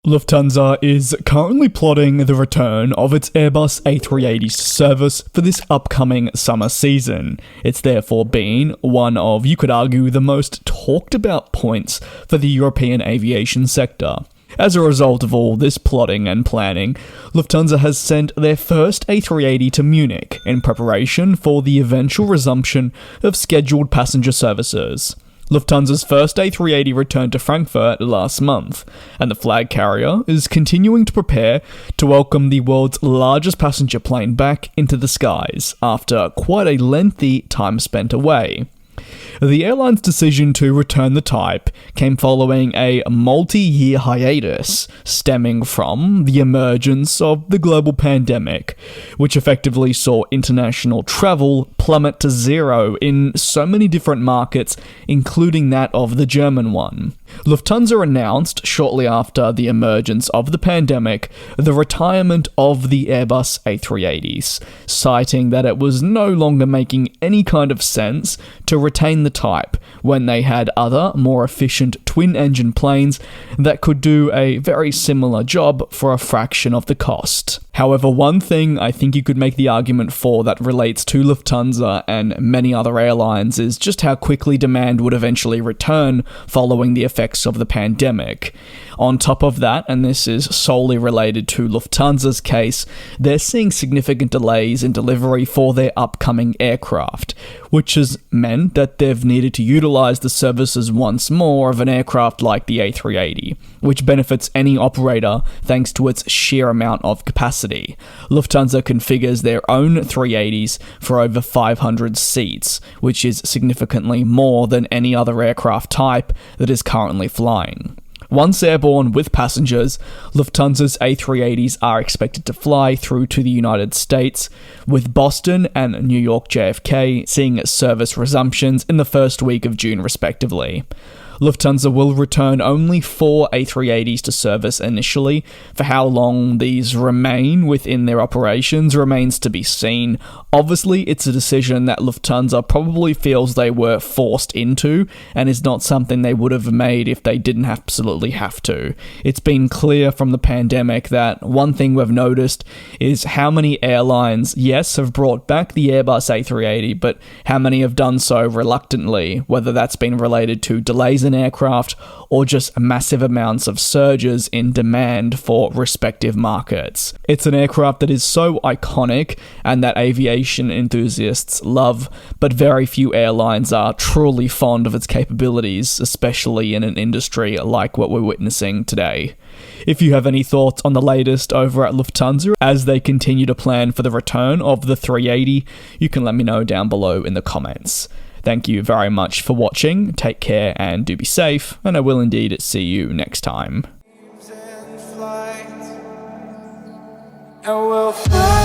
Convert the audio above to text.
Lufthansa is currently plotting the return of its Airbus A380 to service for this upcoming summer season. It's therefore been one of, you could argue, the most talked about points for the European aviation sector. As a result of all this plotting and planning, Lufthansa has sent their first A380 to Munich in preparation for the eventual resumption of scheduled passenger services. Lufthansa's first A380 returned to Frankfurt last month, and the flag carrier is continuing to prepare to welcome the world's largest passenger plane back into the skies after quite a lengthy time spent away. The airline's decision to return the type came following a multi-year hiatus stemming from the emergence of the global pandemic, which effectively saw international travel plummet to zero in so many different markets, including that of the German one. Lufthansa announced shortly after the emergence of the pandemic the retirement of the Airbus A380s, citing that it was no longer making any kind of sense to retain the type when they had other, more efficient twin-engine planes that could do a very similar job for a fraction of the cost. However, one thing I think you could make the argument for that relates to Lufthansa and many other airlines is just how quickly demand would eventually return following the effects of the pandemic. On top of that, and this is solely related to Lufthansa's case, they're seeing significant delays in delivery for their upcoming aircraft, which has meant that they've needed to utilize the services once more of an aircraft like the A380, which benefits any operator thanks to its sheer amount of capacity. Lufthansa configures their own 380s for over 500 seats, which is significantly more than any other aircraft type that is currently flying. Once airborne with passengers, Lufthansa's A380s are expected to fly through to the United States, with Boston and New York JFK seeing service resumptions in the first week of June respectively. Lufthansa will return only 4 A380s to service initially. For how long these remain within their operations remains to be seen. Obviously, it's a decision that Lufthansa probably feels they were forced into, and is not something they would have made if they didn't absolutely have to. It's been clear from the pandemic that one thing we've noticed is how many airlines, yes, have brought back the Airbus A380, but how many have done so reluctantly, whether that's been related to delays in aircraft or just massive amounts of surges in demand for respective markets. It's an aircraft that is so iconic and that aviation enthusiasts love, but very few airlines are truly fond of its capabilities, especially in an industry like what we're witnessing today. If you have any thoughts on the latest over at Lufthansa as they continue to plan for the return of the 380, you can let me know down below in the comments. Thank you very much for watching, take care and do be safe, and I will indeed see you next time. And we'll fly.